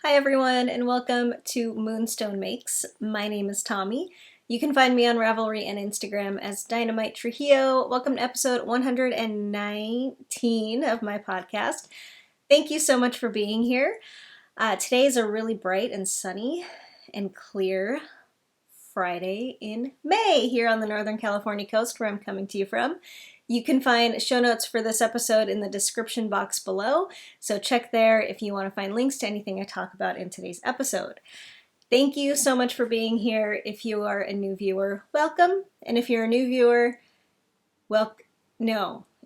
Hi everyone and welcome to Moonstone Makes. My name is Tommy. You can find me on Ravelry and Instagram as DynamiteTrujillo. Welcome to episode 119 of my podcast. Thank you so much for being here. Today is a really bright and sunny and clear Friday in May here on the Northern California coast where I'm coming to you from. You can find show notes for this episode in the description box below, so check there if you want to find links to anything I talk about in today's episode. Thank you so much for being here. If you are a new viewer, welcome. And if you're a new viewer,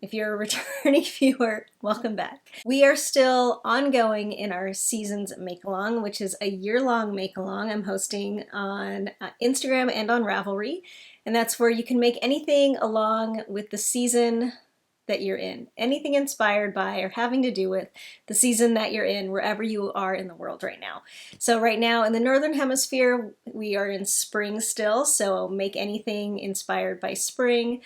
if you're a returning viewer, welcome back. We are still ongoing in our Seasons Make-Along, which is a year-long make-along I'm hosting on Instagram and on Ravelry. And that's where you can make anything along with the season that you're in. Anything inspired by or having to do with the season that you're in, wherever you are in the world right now. So right now in the Northern Hemisphere, we are in spring still, so make anything inspired by spring.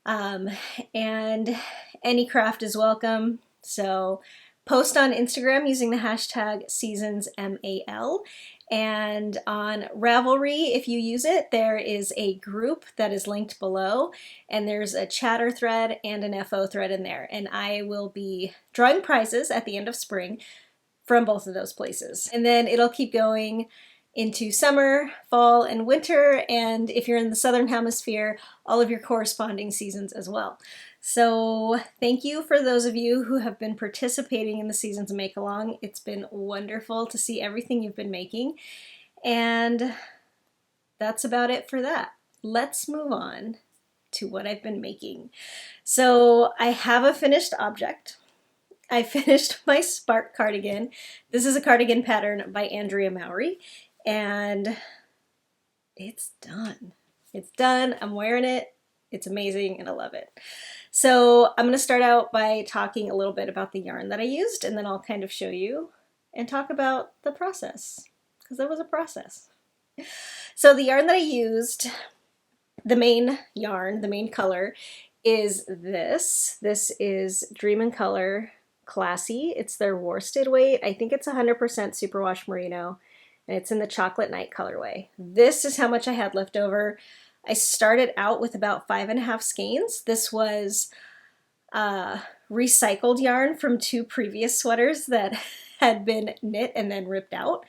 And any craft is welcome. So post on Instagram using the hashtag seasonsMAL. And on Ravelry, if you use it, there is a group that is linked below, and there's a chatter thread and an FO thread in there. And I will be drawing prizes at the end of spring from both of those places. And then it'll keep going into summer, fall, and winter, and if you're in the Southern Hemisphere, all of your corresponding seasons as well. So thank you for those of you who have been participating in the Seasons Make-Along. It's been wonderful to see everything you've been making, and that's about it for that. Let's move on to what I've been making. So I have a finished object. I finished my Spark cardigan. This is a cardigan pattern by Andrea Mowry. And it's done. It's done. I'm wearing it. It's amazing and I love it. So I'm going to start out by talking a little bit about the yarn that I used, and then I'll kind of show you and talk about the process, because there was a process. So the yarn that I used, the main yarn, the main color is this. This is Dream in Color Classy. It's their worsted weight. I think it's 100% superwash merino. And it's in the Chocolate Night colorway. This is how much I had left over. I started out with about 5.5 skeins. This was recycled yarn from 2 previous sweaters that had been knit and then ripped out.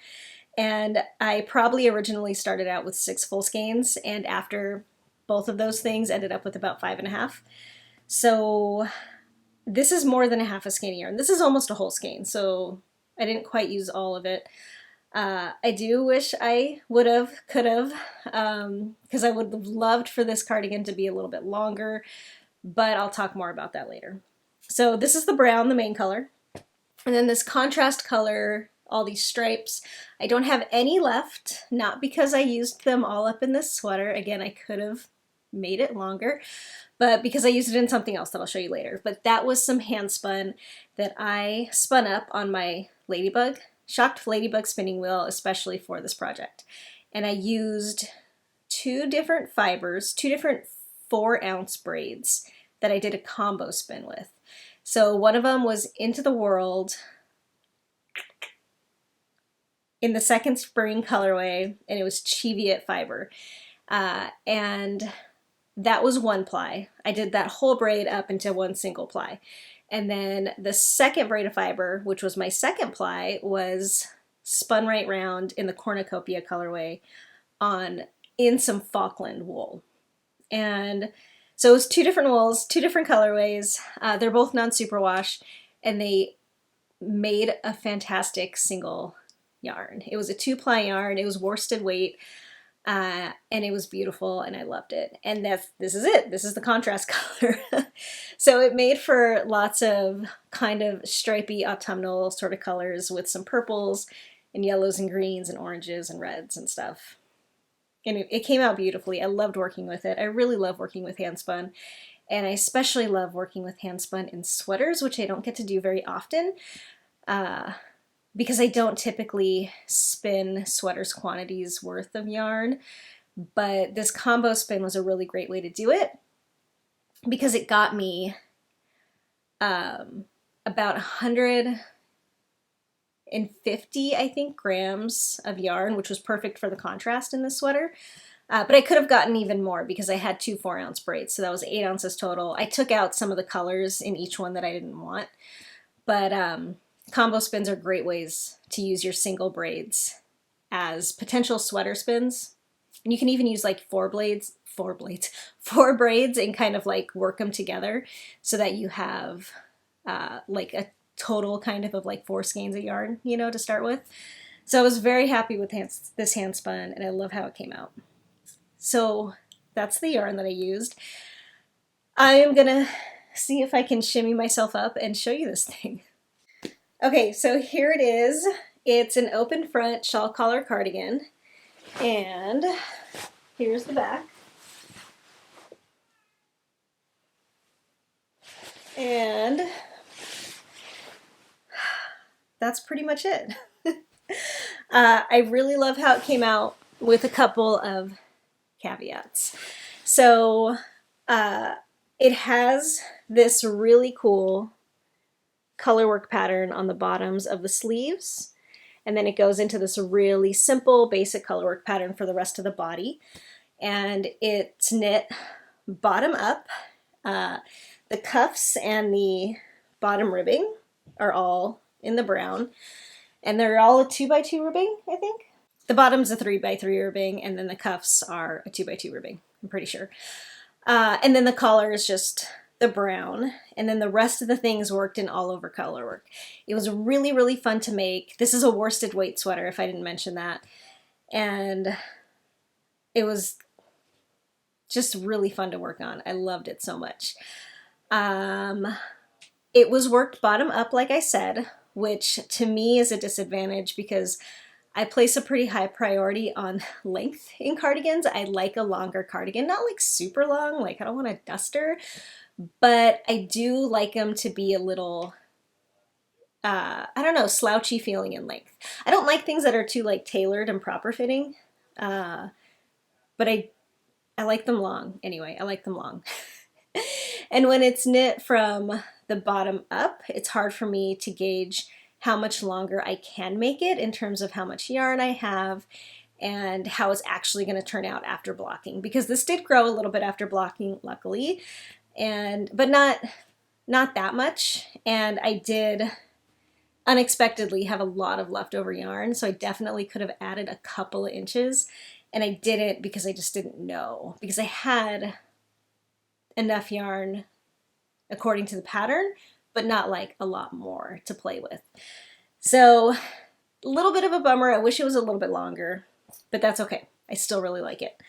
And I probably originally started out with 6 full skeins, and after both of those things ended up with about 5.5. So this is more than a half a skein of yarn. This is almost a whole skein, so I didn't quite use all of it. I do wish I could have, because I would have loved for this cardigan to be a little bit longer, but I'll talk more about that later. So this is the brown, the main color, and then this contrast color, all these stripes. I don't have any left, not because I used them all up in this sweater. Again, I could have made it longer, but because I used it in something else that I'll show you later. But that was some hand spun that I spun up on my Shocked Ladybug spinning wheel, especially for this project. And I used 2 different fibers, 2 different 4-ounce braids that I did a combo spin with. So one of them was Into the World in the Second Spring colorway, and it was Cheviot fiber. And that was 1 ply. I did that whole braid up into 1 single ply. And then the second braid of fiber, which was my 2nd ply, was spun right round in the Cornucopia colorway in some Falkland wool. And so it was 2 different wools, 2 different colorways. They're both non-superwash, and they made a fantastic single yarn. It was a 2-ply yarn. It was worsted weight. And it was beautiful, and I loved it. And this is it. This is the contrast color. So it made for lots of kind of stripy autumnal sort of colors with some purples and yellows and greens and oranges and reds and stuff. And it came out beautifully. I loved working with it. I really love working with handspun. And I especially love working with handspun in sweaters, which I don't get to do very often. Because I don't typically spin sweaters quantities worth of yarn, but this combo spin was a really great way to do it because it got me about 100 150, I think, grams of yarn, which was perfect for the contrast in this sweater. But I could have gotten even more because I had 2 4-ounce braids, so that was 8 ounces total. I took out some of the colors in each one that I didn't want, but combo spins are great ways to use your single braids as potential sweater spins. And you can even use like 4 braids and kind of like work them together so that you have like a total kind of like 4 skeins of yarn, you know, to start with. So I was very happy with this hand spun, and I love how it came out. So that's the yarn that I used. I am gonna see if I can shimmy myself up and show you this thing. Okay, so here it is. It's an open front shawl collar cardigan, and here's the back. And that's pretty much it. I really love how it came out with a couple of caveats. So it has this really cool colorwork pattern on the bottoms of the sleeves, and then it goes into this really simple basic colorwork pattern for the rest of the body, and it's knit bottom up. The cuffs and the bottom ribbing are all in the brown, and they're all a 2x2 ribbing, I think. The bottom's a 3x3 ribbing, and then the cuffs are a 2x2 ribbing, I'm pretty sure. And then the collar is just the brown, and then the rest of the things worked in all over color work. It was really, really fun to make. This is a worsted weight sweater, if I didn't mention that. And it was just really fun to work on. I loved it so much. It was worked bottom up, like I said, which to me is a disadvantage because I place a pretty high priority on length in cardigans. I like a longer cardigan, not like super long, like I don't want a duster, but I do like them to be a little, I don't know, slouchy feeling in length. I don't like things that are too like tailored and proper fitting, but I like them long. Anyway, I like them long. And when it's knit from the bottom up, it's hard for me to gauge how much longer I can make it in terms of how much yarn I have and how it's actually going to turn out after blocking, because this did grow a little bit after blocking, luckily, but not that much. And I did unexpectedly have a lot of leftover yarn, so I definitely could have added a couple of inches, and I didn't because I just didn't know, because I had enough yarn according to the pattern, but not like a lot more to play with. So a little bit of a bummer. I wish it was a little bit longer, but that's okay. I still really like it.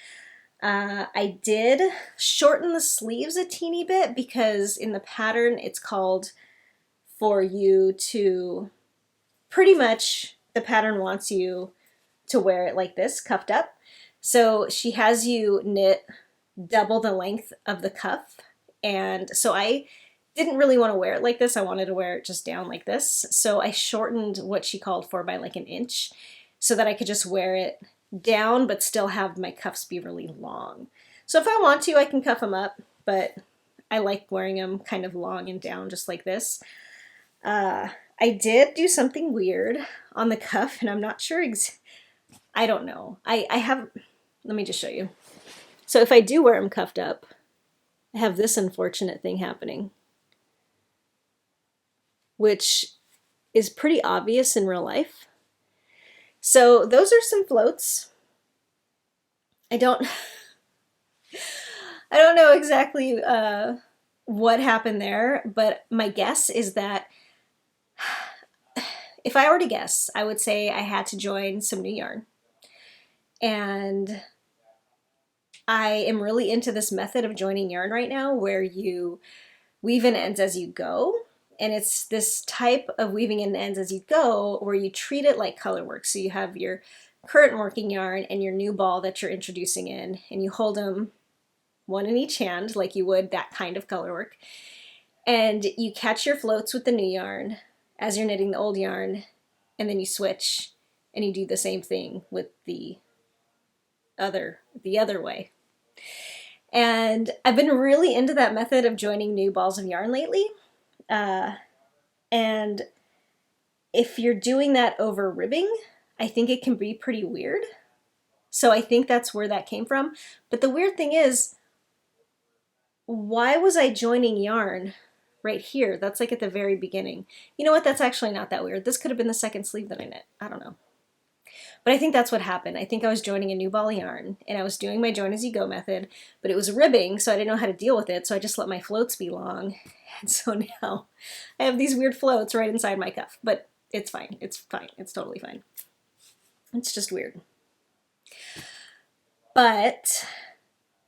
I did shorten the sleeves a teeny bit because in the pattern it's called for you to, pretty much the pattern wants you to wear it like this, cuffed up. So she has you knit double the length of the cuff, and so I didn't really want to wear it like this. I wanted to wear it just down like this, so I shortened what she called for by like an inch so that I could just wear it down but still have my cuffs be really long. So if I want to, I can cuff them up, but I like wearing them kind of long and down just like this. I did do something weird on the cuff, and I'm not sure I don't know. I have, let me just show you. So if I do wear them cuffed up, I have this unfortunate thing happening, which is pretty obvious in real life. So those are some floats. I don't know exactly what happened there, but my guess is that if I were to guess, I would say I had to join some new yarn. And I am really into this method of joining yarn right now where you weave in ends as you go. And it's this type of weaving in ends as you go where you treat it like color work. So you have your current working yarn and your new ball that you're introducing in, and you hold them one in each hand like you would that kind of color work. And you catch your floats with the new yarn as you're knitting the old yarn, and then you switch and you do the same thing with the other way. And I've been really into that method of joining new balls of yarn lately. And if you're doing that over ribbing, I think it can be pretty weird. So I think that's where that came from. But the weird thing is, why was I joining yarn right here? That's like at the very beginning. You know what? That's actually not that weird. This could have been the second sleeve that I knit. I don't know. But I think that's what happened. I think I was joining a new ball of yarn and I was doing my join as you go method, but it was ribbing, so I didn't know how to deal with it, so I just let my floats be long. And so now I have these weird floats right inside my cuff, but it's fine. It's fine. It's totally fine. It's just weird. But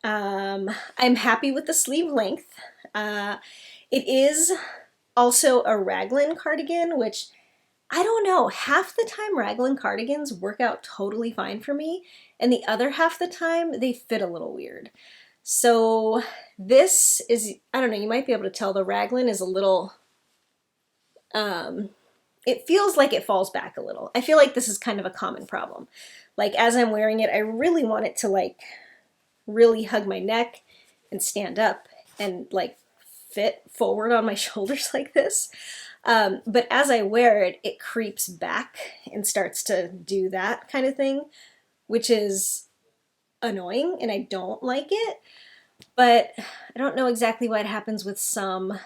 I'm happy with the sleeve length. It is also a raglan cardigan, which I don't know, half the time raglan cardigans work out totally fine for me, and the other half the time they fit a little weird. So this is, I don't know, you might be able to tell the raglan is a little, it feels like it falls back a little. I feel like this is kind of a common problem. Like as I'm wearing it, I really want it to like really hug my neck and stand up and like fit forward on my shoulders like this. But as I wear it, it creeps back and starts to do that kind of thing, which is annoying and I don't like it. But I don't know exactly why it happens with some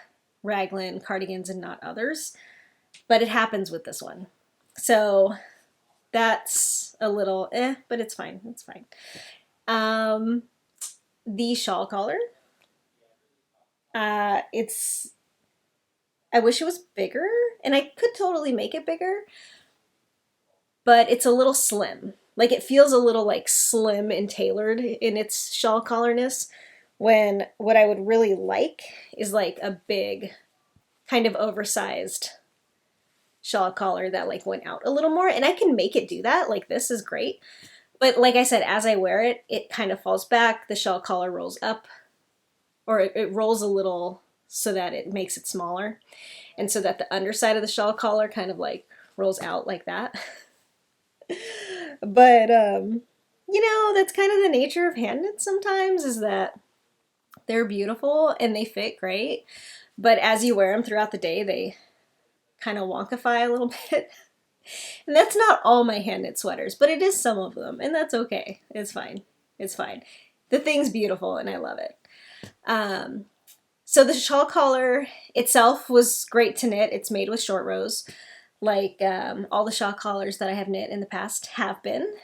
raglan cardigans and not others, but it happens with this one. So that's a little but it's fine. It's fine. The shawl collar. I wish it was bigger, and I could totally make it bigger, but it's a little slim. Like it feels a little like slim and tailored in its shawl collarness, when what I would really like is like a big kind of oversized shawl collar that like went out a little more, and I can make it do that. Like this is great. But like I said, as I wear it, it kind of falls back. The shawl collar rolls up, or it rolls a little so that it makes it smaller, and so that the underside of the shawl collar kind of like rolls out like that. But you know, that's kind of the nature of hand knits sometimes, is that they're beautiful and they fit great, but as you wear them throughout the day, they kind of wonkify a little bit. And that's not all my hand knit sweaters, but it is some of them, and that's okay. It's fine. It's fine. The thing's beautiful and I love it. So the shawl collar itself was great to knit. It's made with short rows, like all the shawl collars that I have knit in the past have been.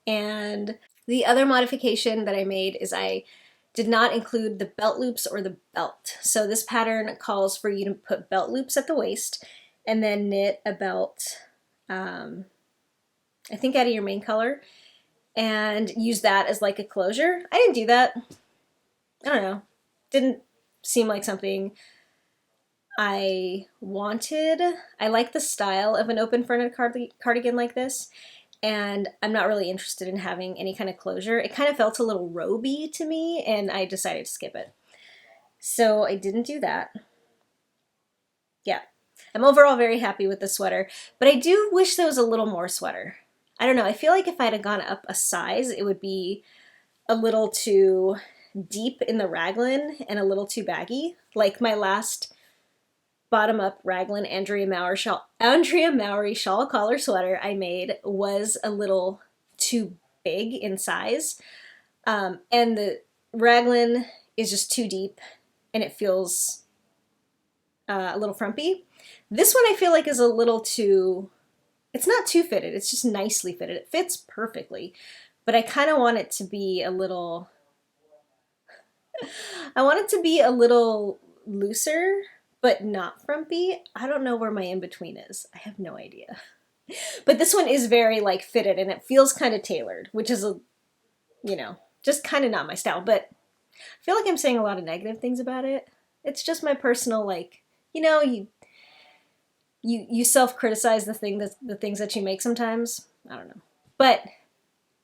And the other modification that I made is I did not include the belt loops or the belt. So this pattern calls for you to put belt loops at the waist and then knit a belt, I think out of your main color, and use that as like a closure. I didn't do that. I don't know. Didn't seem like something I wanted. I like the style of an open fronted cardigan like this, and I'm not really interested in having any kind of closure. It kind of felt a little roby to me, and I decided to skip it. So I didn't do that. Yeah, I'm overall very happy with the sweater, but I do wish there was a little more sweater. I don't know, I feel like if I had gone up a size, it would be a little too deep in the raglan and a little too baggy. Like my last bottom-up raglan Andrea Mowry shawl collar sweater I made was a little too big in size, and the raglan is just too deep and it feels a little frumpy. This one I feel like is a little too, it's not too fitted, it's just nicely fitted. It fits perfectly, but I kind of want it to be a little, I want it to be a little looser, but not frumpy. I don't know where my in-between is. I have no idea. But this one is very like fitted and it feels kind of tailored, which is, you know, just kind of not my style. But I feel like I'm saying a lot of negative things about it. It's just my personal, like, you know, you self-criticize the things that you make sometimes. I don't know. But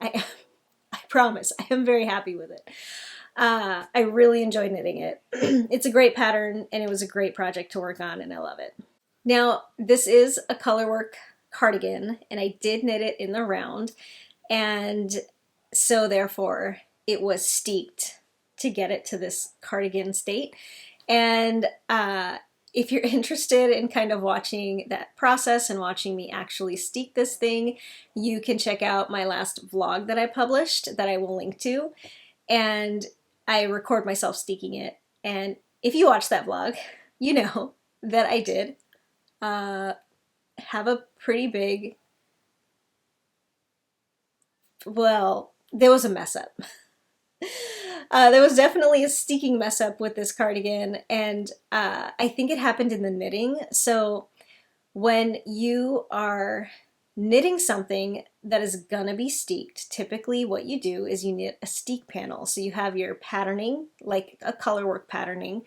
I promise I am very happy with it. I really enjoyed knitting it. It's a great pattern and it was a great project to work on and I love it. Now, this is a colorwork cardigan and I did knit it in the round, and so therefore it was steeked to get it to this cardigan state. And if you're interested in kind of watching that process and watching me actually steek this thing, you can check out my last vlog that I published that I will link to. And I record myself steeking it. And if you watch that vlog, you know that I did have a pretty big, well, there was a mess up. There was definitely a steeking mess up with this cardigan, and I think it happened in the knitting. So when you are knitting something that is gonna be steeked, typically what you do is you knit a steek panel. So you have your patterning, like a colorwork patterning,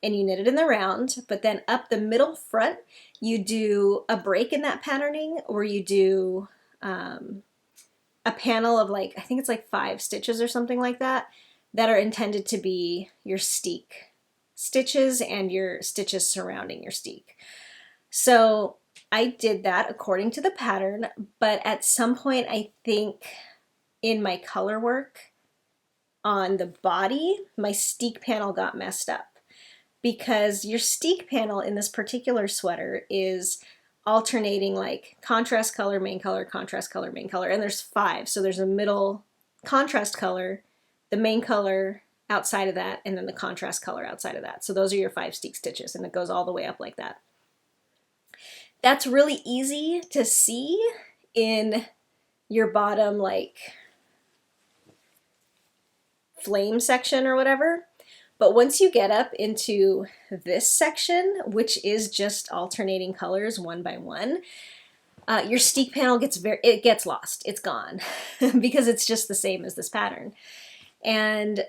and you knit it in the round, but then up the middle front, you do a break in that patterning, or you do a panel of like, I think it's like 5 stitches or something like that, that are intended to be your steek stitches and your stitches surrounding your steek. So I did that according to the pattern, but at some point I think in my color work on the body, my steek panel got messed up, because your steek panel in this particular sweater is alternating like contrast color, main color, contrast color, main color, and there's 5. So there's a middle contrast color, the main color outside of that, and then the contrast color outside of that. So those are your 5 steek stitches, and it goes all the way up like that. That's really easy to see in your bottom like flame section or whatever. But once you get up into this section, which is just alternating colors one by one, your steek panel gets lost. It's gone because it's just the same as this pattern. And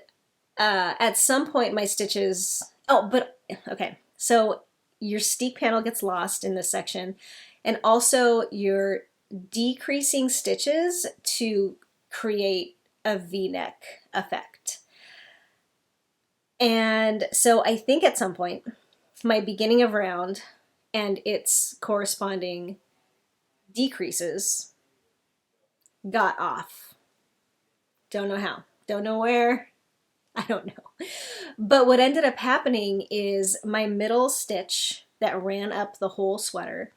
at some point my stitches, okay. So your steek panel gets lost in this section, and also you're decreasing stitches to create a V-neck effect. And so I think at some point, my beginning of round and its corresponding decreases got off. Don't know how, don't know where, I don't know. But what ended up happening is my middle stitch that ran up the whole sweater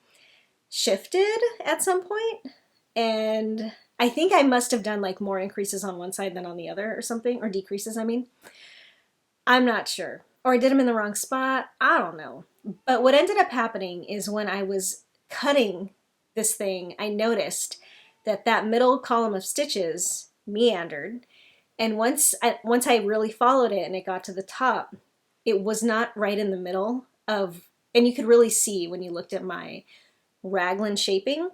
shifted at some point, and I think I must have done like more increases on one side than on the other or something, or decreases, I mean. I'm not sure. Or I did them in the wrong spot. I don't know. But what ended up happening is when I was cutting this thing, I noticed that that middle column of stitches meandered. And once I really followed it and it got to the top, it was not right in the middle of, and you could really see when you looked at my raglan shaping.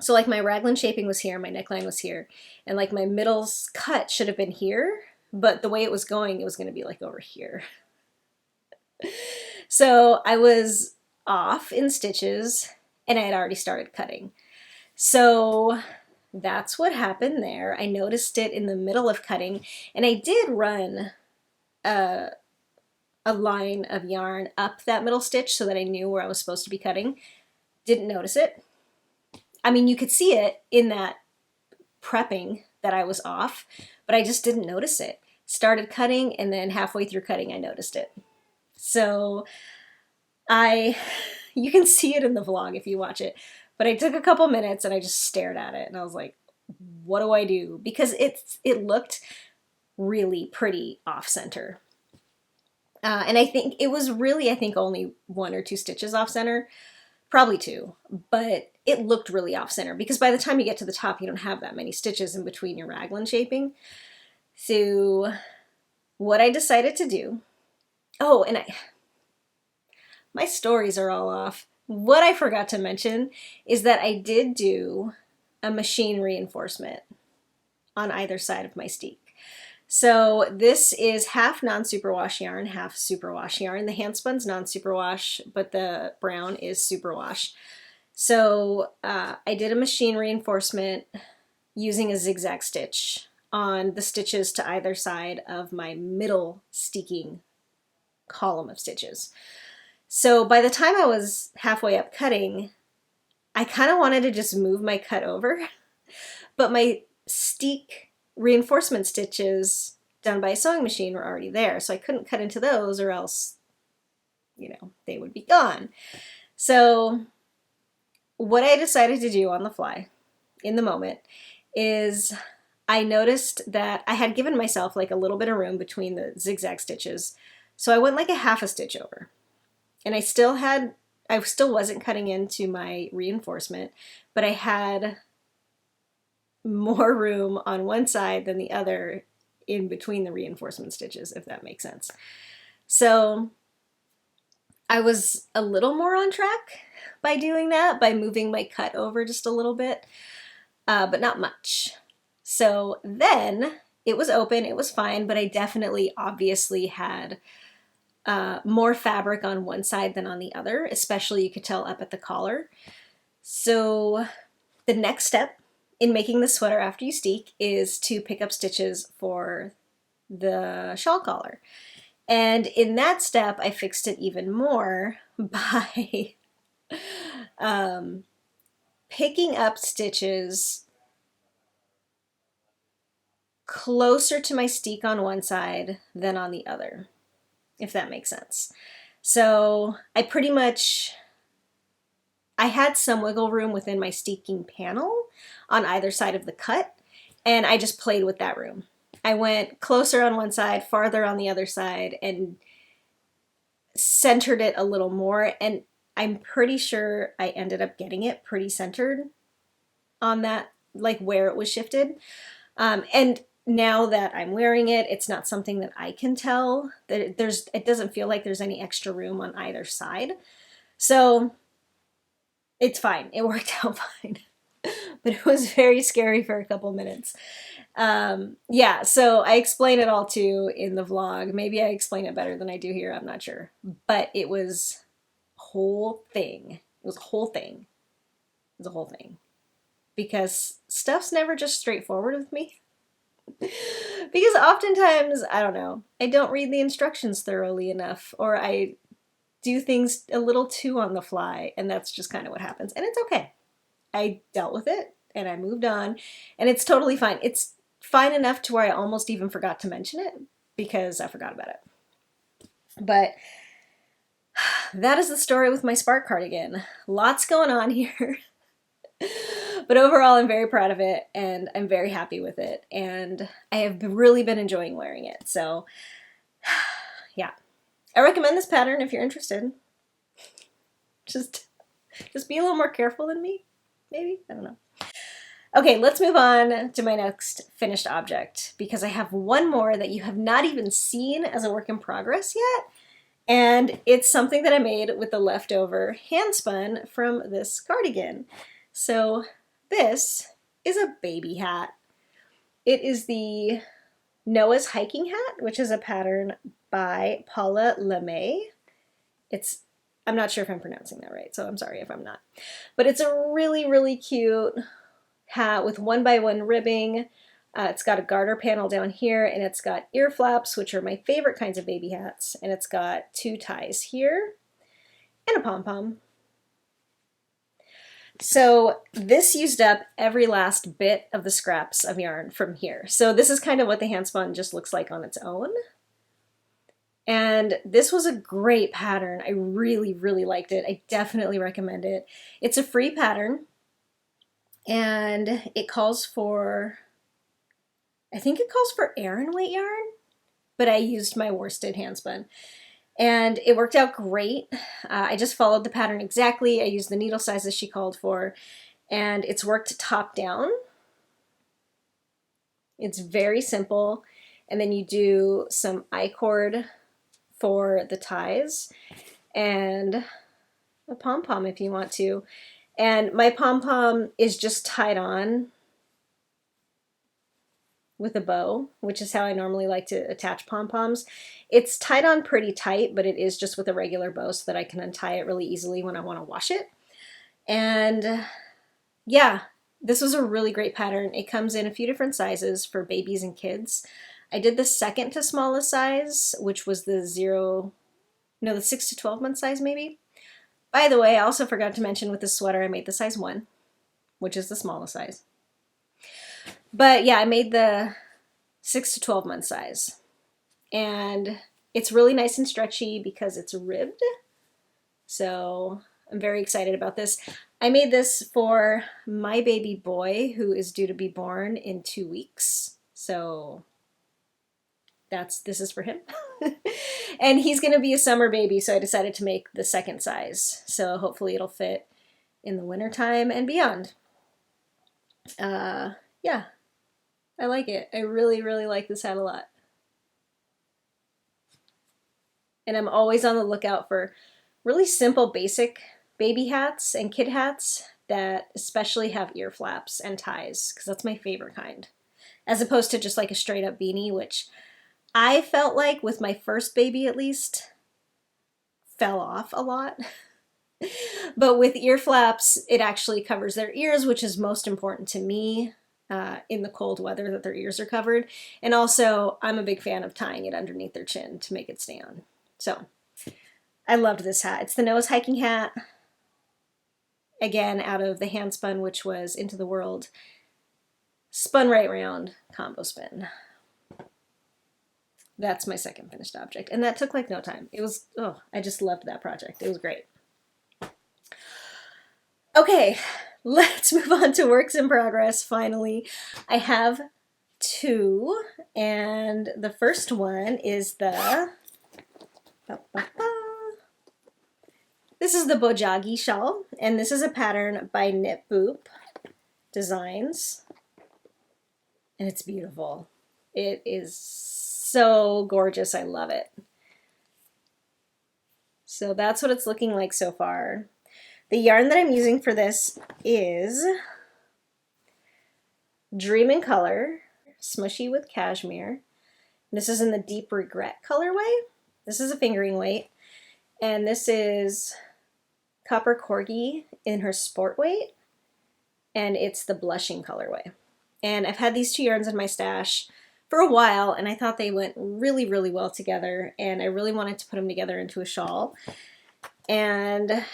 So like my raglan shaping was here, my neckline was here, and like my middle cut should have been here. But the way it was going to be like over here. So I was off in stitches and I had already started cutting. So that's what happened there. I noticed it in the middle of cutting, and I did run a line of yarn up that middle stitch so that I knew where I was supposed to be cutting. Didn't notice it. I mean, you could see it in that prepping that I was off, but I just didn't notice it. Started cutting, and then halfway through cutting I noticed it. So you can see it in the vlog if you watch it, but I took a couple minutes and I just stared at it and I was like, what do I do? Because it looked really pretty off center. And I think it was really, only 1 or 2 stitches off center, probably 2, but it looked really off center because by the time you get to the top, you don't have that many stitches in between your raglan shaping. So what I decided to do, my stories are all off. What I forgot to mention is that I did do a machine reinforcement on either side of my steek. So this is half non-superwash yarn, half superwash yarn. The handspun's non-superwash, but the brown is superwash. So I did a machine reinforcement using a zigzag stitch on the stitches to either side of my middle steeking column of stitches. So by the time I was halfway up cutting, I kind of wanted to just move my cut over, but my steek reinforcement stitches done by a sewing machine were already there, so I couldn't cut into those or else you know, they would be gone. So what I decided to do on the fly in the moment is I noticed that I had given myself like a little bit of room between the zigzag stitches. So I went like a half a stitch over, and I still wasn't cutting into my reinforcement, but I had more room on one side than the other in between the reinforcement stitches, if that makes sense. So I was a little more on track by doing that, by moving my cut over just a little bit, but not much. So then it was open, it was fine, but I definitely obviously had more fabric on one side than on the other, especially you could tell up at the collar. So the next step in making the sweater after you steek is to pick up stitches for the shawl collar. And in that step, I fixed it even more by picking up stitches closer to my steek on one side than on the other, if that makes sense. So I had some wiggle room within my steeking panel on either side of the cut, and I just played with that room. I went closer on one side, farther on the other side, and centered it a little more, and I'm pretty sure I ended up getting it pretty centered on that, like where it was shifted. And now that I'm wearing it, it's not something that I can tell. That it doesn't feel like there's any extra room on either side. So it's fine. It worked out fine. But it was very scary for a couple minutes. Yeah, so I explain it all too in the vlog. Maybe I explain it better than I do here, I'm not sure. But it was a whole thing. It was a whole thing. It was a whole thing. Because stuff's never just straightforward with me. Because oftentimes, I don't know, I don't read the instructions thoroughly enough, or I do things a little too on the fly, and that's just kind of what happens. And it's okay. I dealt with it, and I moved on, and it's totally fine. It's fine enough to where I almost even forgot to mention it, because I forgot about it. But that is the story with my Spark cardigan. Lots going on here. But overall, I'm very proud of it, and I'm very happy with it, and I have really been enjoying wearing it. So, yeah. I recommend this pattern if you're interested. Just be a little more careful than me, maybe? I don't know. Okay, let's move on to my next finished object, because I have one more that you have not even seen as a work in progress yet, and it's something that I made with the leftover hand spun from this cardigan. So this is a baby hat. It is the Noah's Hiking Hat, which is a pattern by Paula LeMay. I'm not sure if I'm pronouncing that right, so I'm sorry if I'm not. But it's a really, really cute hat with 1x1 ribbing. It's got a garter panel down here, and it's got ear flaps, which are my favorite kinds of baby hats. And it's got 2 ties here and a pom-pom. So this used up every last bit of the scraps of yarn from here. So this is kind of what the hand spun just looks like on its own. And this was a great pattern. I really, really liked it. I definitely recommend it. It's a free pattern, and it calls for, I think it calls for Aran weight yarn, but I used my worsted hand spun. And it worked out great. I just followed the pattern exactly. I used the needle sizes she called for, and it's worked top down. It's very simple. And then you do some I-cord for the ties and a pom-pom if you want to. And my pom-pom is just tied on with a bow, which is how I normally like to attach pom-poms. It's tied on pretty tight, but it is just with a regular bow so that I can untie it really easily when I want to wash it. And yeah, this was a really great pattern. It comes in a few different sizes for babies and kids. I did the second to smallest size, which was the 6 to 12 month size maybe. By the way, I also forgot to mention with this sweater I made the size 1, which is the smallest size. But yeah, I made the 6 to 12 month size. And it's really nice and stretchy because it's ribbed. So I'm very excited about this. I made this for my baby boy who is due to be born in 2 weeks. So this is for him. And he's going to be a summer baby, so I decided to make the second size. So hopefully it'll fit in the wintertime and beyond. Yeah, I like it. I really, really like this hat a lot. And I'm always on the lookout for really simple, basic baby hats and kid hats that especially have ear flaps and ties, because that's my favorite kind. As opposed to just like a straight up beanie, which I felt like with my first baby at least fell off a lot. But with ear flaps, it actually covers their ears, which is most important to me in the cold weather, that their ears are covered. And also, I'm a big fan of tying it underneath their chin to make it stay on. So I loved this hat. It's the nose hiking hat. Again, out of the hand spun, which was Into the World. Spun right round, combo spin. That's my second finished object. And that took like no time. It was, oh, I just loved that project. It was great. Okay, let's move on to works in progress, finally. I have 2, and the first one is this is the Bojagi Shawl, and this is a pattern by Knit Boop Designs, and it's beautiful. It is so gorgeous. I love it. So that's what it's looking like so far. The yarn that I'm using for this is Dream in Color, Smushy with Cashmere. This is in the Deep Regret colorway. This is a fingering weight. And this is Copper Corgi in her sport weight. And it's the Blushing colorway. And I've had these 2 yarns in my stash for a while, and I thought they went really, really well together. And I really wanted to put them together into a shawl. And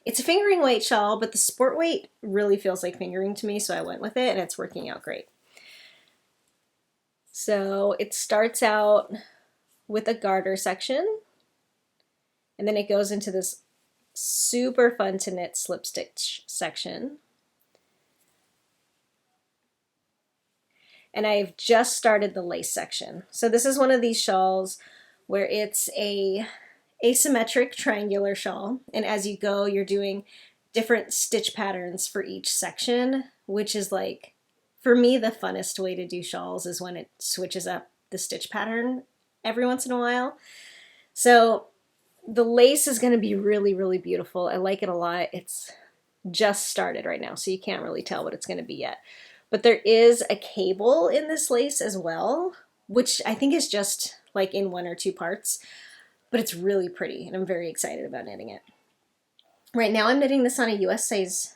it's a fingering weight shawl, but the sport weight really feels like fingering to me, so I went with it, and it's working out great. So it starts out with a garter section, and then it goes into this super fun to knit slip stitch section. And I've just started the lace section. So this is one of these shawls where it's a asymmetric triangular shawl, and as you go you're doing different stitch patterns for each section, which is like, for me, the funnest way to do shawls is when it switches up the stitch pattern every once in a while. So the lace is going to be really, really beautiful. I like it a lot. It's just started right now, so you can't really tell what it's going to be yet. But there is a cable in this lace as well, which I think is just like in 1 or 2 parts. But it's really pretty, and I'm very excited about knitting it. Right now I'm knitting this on a US size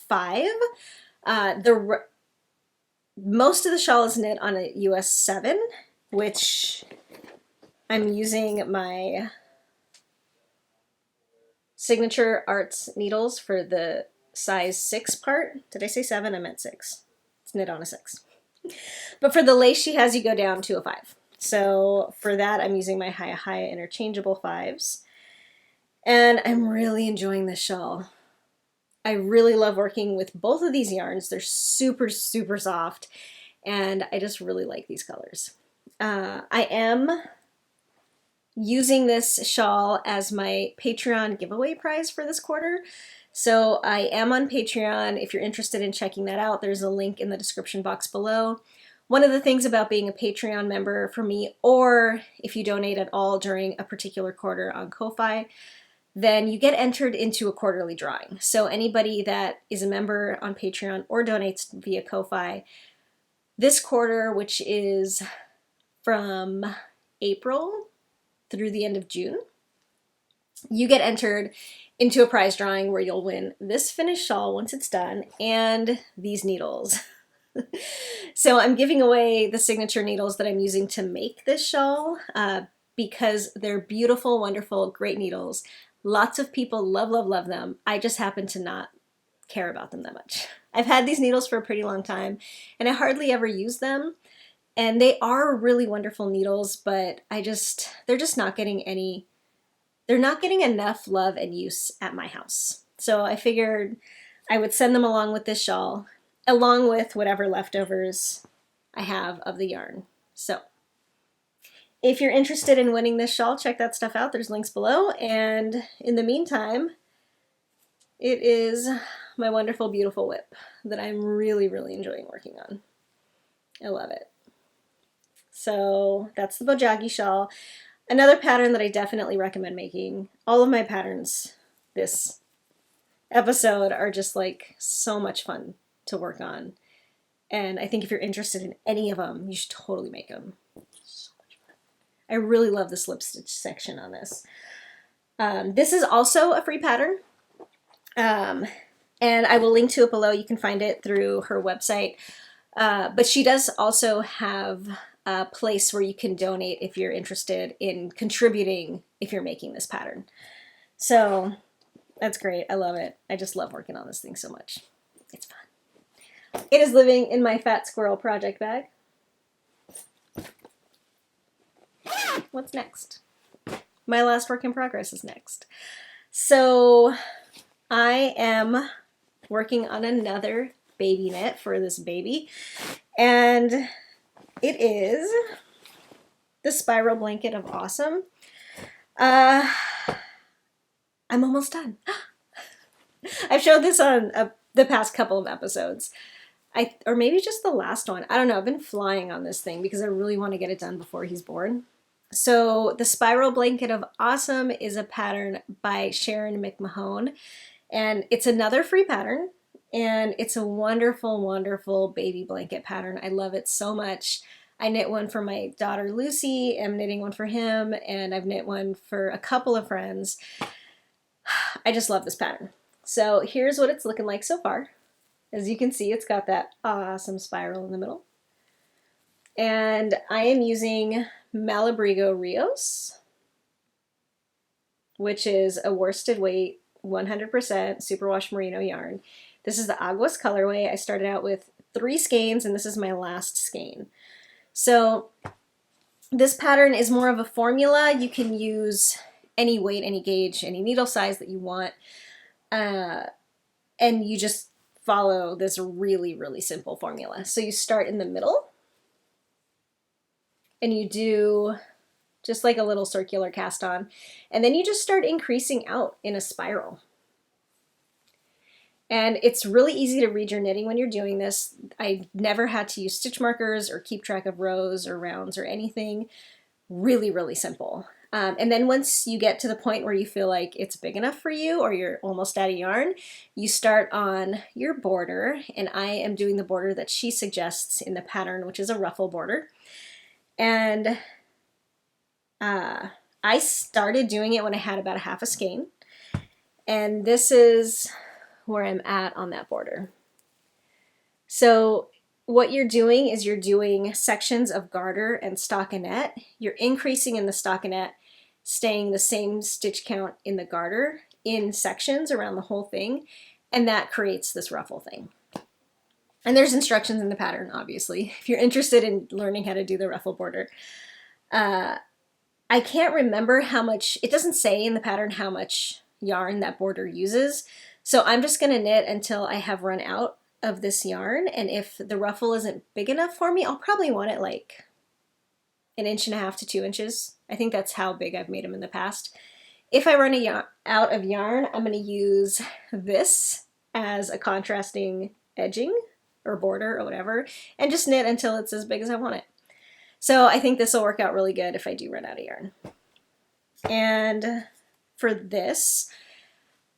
5. Most of the shawl is knit on a US 7, which I'm using my Signature Arts needles for the size 6 part. Did I say 7? I meant 6. It's knit on a 6. But for the lace she has, you go down to a 5. So for that, I'm using my Hiya interchangeable 5s. And I'm really enjoying this shawl. I really love working with both of these yarns. They're super, super soft. And I just really like these colors. I am using this shawl as my Patreon giveaway prize for this quarter. So I am on Patreon. If you're interested in checking that out, there's a link in the description box below. One of the things about being a Patreon member for me, or if you donate at all during a particular quarter on Ko-Fi, then you get entered into a quarterly drawing. So anybody that is a member on Patreon or donates via Ko-Fi, this quarter, which is from April through the end of June, you get entered into a prize drawing where you'll win this finished shawl once it's done and these needles. So I'm giving away the signature needles that I'm using to make this shawl because they're beautiful, wonderful, great needles. Lots of people love, love, love them. I just happen to not care about them that much. I've had these needles for a pretty long time and I hardly ever use them. And they are really wonderful needles, but they're just not getting any they're not getting enough love and use at my house. So I figured I would send them along with this shawl, along with whatever leftovers I have of the yarn. So if you're interested in winning this shawl, check that stuff out. There's links below. And in the meantime, it is my wonderful, beautiful whip that I'm really, really enjoying working on. I love it. So that's the Bojagi Shawl. Another pattern that I definitely recommend making. All of my patterns this episode are just like so much fun to work on. And I think if you're interested in any of them, you should totally make them. So much fun. I really love the slip stitch section on this. This is also a free pattern. And I will link to it below. You can find it through her website. But she does also have a place where you can donate if you're interested in contributing if you're making this pattern. So that's great. I love it. I just love working on this thing so much. It's fun. It is living in my Fat Squirrel project bag. What's next? My last work in progress is next. So I am working on another baby knit for this baby, and it is the Spiral Blanket of Awesome. I'm almost done. I've showed this on the past couple of episodes. Or maybe just the last one. I don't know. I've been flying on this thing because I really want to get it done before he's born. So the Spiral Blanket of Awesome is a pattern by Sharon McMahon, and it's another free pattern, and it's a wonderful, wonderful baby blanket pattern. I love it so much. I knit one for my daughter Lucy, I'm knitting one for him, and I've knit one for a couple of friends. I just love this pattern. So here's what it's looking like so far. As you can see, it's got that awesome spiral in the middle. And I am using Malabrigo Rios, which is a worsted weight 100% superwash merino yarn. This is the Aguas colorway. I started out with 3 skeins, and this is my last skein. So this pattern is more of a formula. You can use any weight, any gauge, any needle size that you want. And you just follow this really, really simple formula. So you start in the middle, and you do just like a little circular cast on, and then you just start increasing out in a spiral. And it's really easy to read your knitting when you're doing this. I never had to use stitch markers or keep track of rows or rounds or anything. Really, really simple. And then once you get to the point where you feel like it's big enough for you or you're almost out of yarn, you start on your border, and I am doing the border that she suggests in the pattern, which is a ruffle border. And I started doing it when I had about a half a skein, and this is where I'm at on that border. So what you're doing is you're doing sections of garter and stockinette. You're increasing in the stockinette, staying the same stitch count in the garter in sections around the whole thing, and that creates this ruffle thing. And there's instructions in the pattern, obviously, if you're interested in learning how to do the ruffle border. I can't remember how much, it doesn't say in the pattern how much yarn that border uses, so I'm just going to knit until I have run out of this yarn, and if the ruffle isn't big enough for me, I'll probably want it like 1.5 inches to 2 inches. I think that's how big I've made them in the past. If I run out of yarn, I'm going to use this as a contrasting edging or border or whatever, and just knit until it's as big as I want it. So I think this will work out really good if I do run out of yarn. And for this,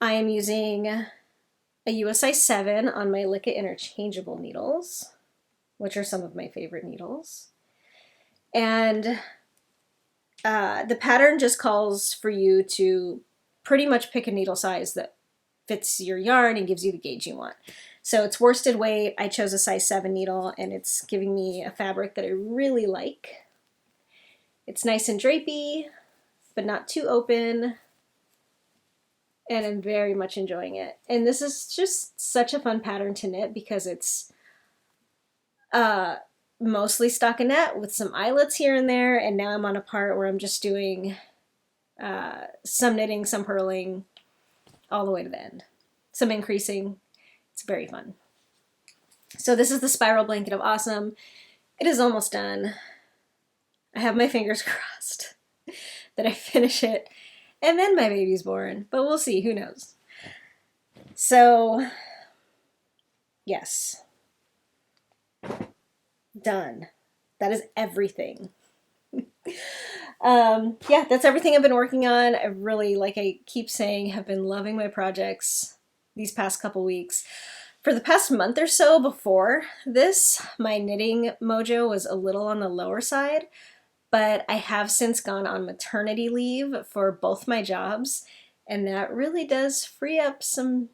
I am using a US size 7 on my Lickit interchangeable needles, which are some of my favorite needles. And the pattern just calls for you to pretty much pick a needle size that fits your yarn and gives you the gauge you want. So it's worsted weight. I chose a size 7 needle, and it's giving me a fabric that I really like. It's nice and drapey, but not too open. And I'm very much enjoying it. And this is just such a fun pattern to knit because it's mostly stockinette with some eyelets here and there. And now I'm on a part where I'm just doing some knitting, some purling, all the way to the end. Some increasing. It's very fun. So this is the Spiral Blanket of Awesome. It is almost done. I have my fingers crossed that I finish it and then my baby's born, but we'll see, who knows. So, yes. Done. That is everything. Yeah, that's everything I've been working on. I really, like I keep saying, have been loving my projects these past couple weeks. For the past month or so before this, my knitting mojo was a little on the lower side, but I have since gone on maternity leave for both my jobs, and that really does free up some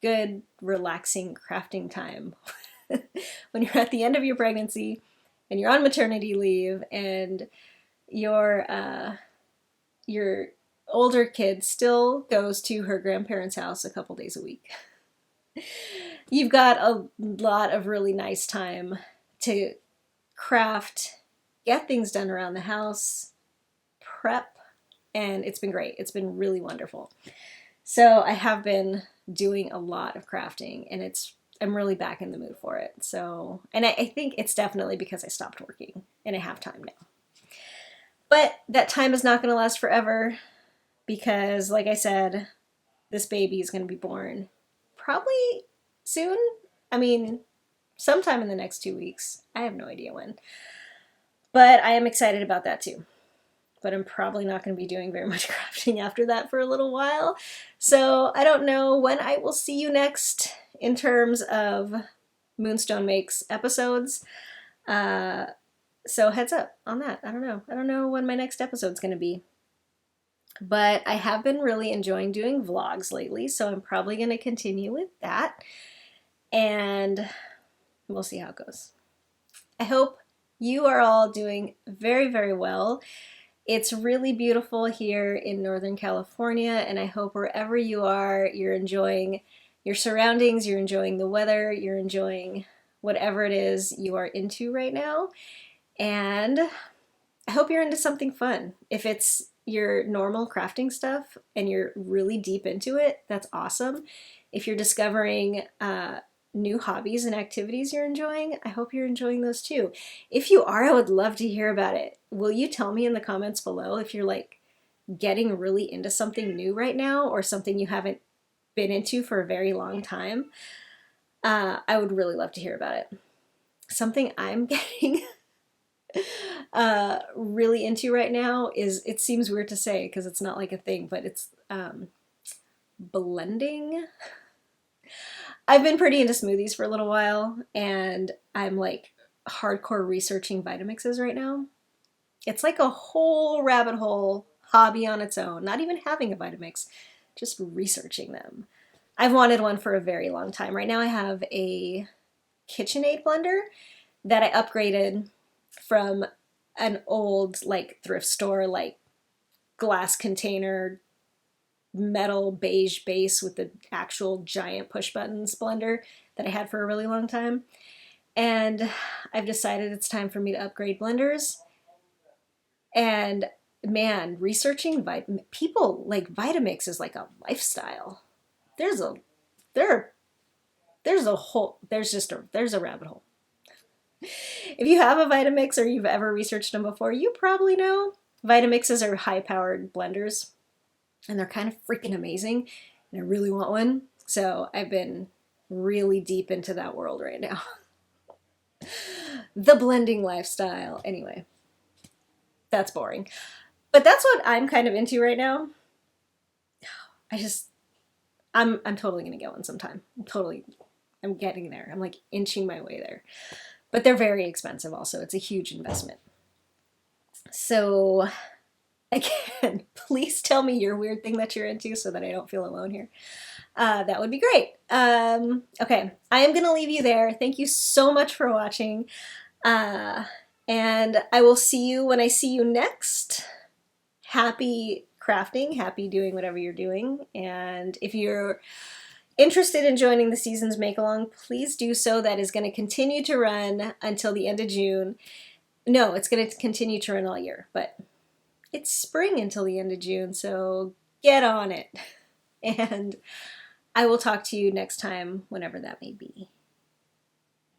good, relaxing crafting time. When you're at the end of your pregnancy and you're on maternity leave and your older kid still goes to her grandparents' house a couple days a week. You've got a lot of really nice time to craft, get things done around the house, prep, and it's been great. It's been really wonderful. So I have been doing a lot of crafting, and I'm really back in the mood for it. So, and I think it's definitely because I stopped working and I have time now. But that time is not going to last forever because, like I said, this baby is going to be born probably soon. I mean, sometime in the next 2 weeks. I have no idea when. But I am excited about that too. But I'm probably not going to be doing very much crafting after that for a little while. So I don't know when I will see you next in terms of Moonstone Makes episodes. So heads up on that. I don't know. I don't know when my next episode's going to be. But I have been really enjoying doing vlogs lately, so I'm probably going to continue with that. And we'll see how it goes. I hope you are all doing very, very well. It's really beautiful here in Northern California, and I hope wherever you are, you're enjoying your surroundings, you're enjoying the weather, you're enjoying whatever it is you are into right now. And I hope you're into something fun. If it's your normal crafting stuff and you're really deep into it, that's awesome. If you're discovering new hobbies and activities you're enjoying, I hope you're enjoying those too. If you are, I would love to hear about it. Will you tell me in the comments below if you're like getting really into something new right now or something you haven't been into for a very long time? I would really love to hear about it. Something I'm getting really into right now is, it seems weird to say because it's not like a thing, but it's blending. I've been pretty into smoothies for a little while, and I'm like hardcore researching Vitamixes right now. It's like a whole rabbit hole hobby on its own, not even having a Vitamix, just researching them. I've wanted one for a very long time. Right now I have a KitchenAid blender that I upgraded from an old like thrift store, like glass container, metal beige base with the actual giant push buttons blender that I had for a really long time. And I've decided it's time for me to upgrade blenders. And man, researching people like Vitamix is like a lifestyle. There's a rabbit hole. If you have a Vitamix or you've ever researched them before, you probably know Vitamixes are high-powered blenders, and they're kind of freaking amazing, and I really want one. So I've been really deep into that world right now. The blending lifestyle. Anyway, that's boring. But that's what I'm kind of into right now. I'm totally gonna get one sometime. I'm getting there. I'm like inching my way there. But they're very expensive also. It's a huge investment. So again, please tell me your weird thing that you're into so that I don't feel alone here. That would be great. Okay, I am gonna leave you there. Thank you so much for watching. And I will see you when I see you next. Happy crafting, happy doing whatever you're doing. And if you're interested in joining the Seasons Make-Along, please do so. That is going to continue to run until the end of June. No, it's going to continue to run all year, but it's spring until the end of June, so get on it. And I will talk to you next time, whenever that may be.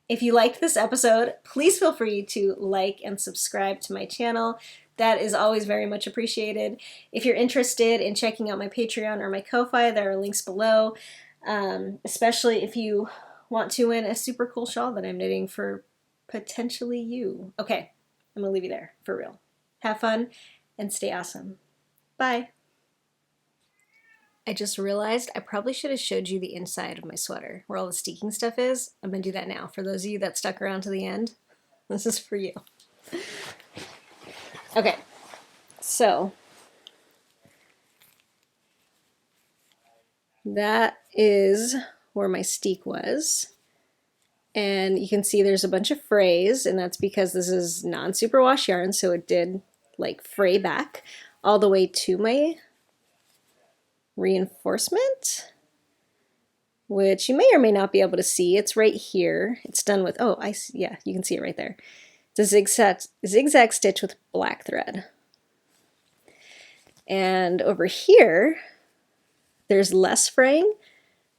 If you liked this episode, please feel free to like and subscribe to my channel. That is always very much appreciated. If you're interested in checking out my Patreon or my Ko-Fi, there are links below, especially if you want to win a super cool shawl that I'm knitting for potentially you. Okay, I'm gonna leave you there, for real. Have fun and stay awesome. Bye. I just realized I probably should have showed you the inside of my sweater, where all the steeking stuff is. I'm gonna do that now. For those of you that stuck around to the end, this is for you. Okay, so that is where my steek was. And you can see there's a bunch of frays, and that's because this is non-superwash yarn, so it did like fray back all the way to my reinforcement, which you may or may not be able to see. It's right here. It's done with, oh, I see, yeah, you can see it right there. It's a zigzag stitch with black thread. And over here, there's less fraying,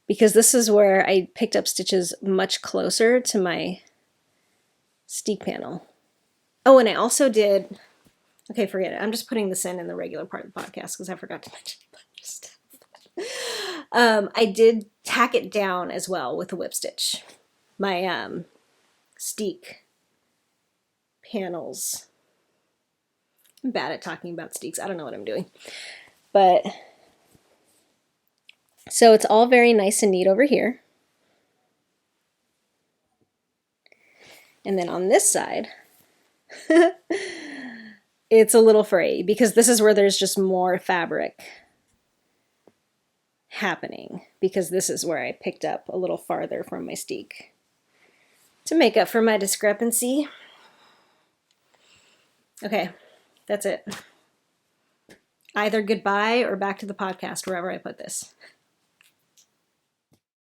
because this is where I picked up stitches much closer to my steek panel. Oh, and I also did, okay, forget it. I'm just putting this in the regular part of the podcast because I forgot to mention it. I did tack it down as well with a whip stitch. My steek panels. I'm bad at talking about steeks. I don't know what I'm doing. But so it's all very nice and neat over here. And then on this side, it's a little fray because this is where there's just more fabric happening, because this is where I picked up a little farther from my steek to make up for my discrepancy. Okay, that's it. Either goodbye or back to the podcast, wherever I put this.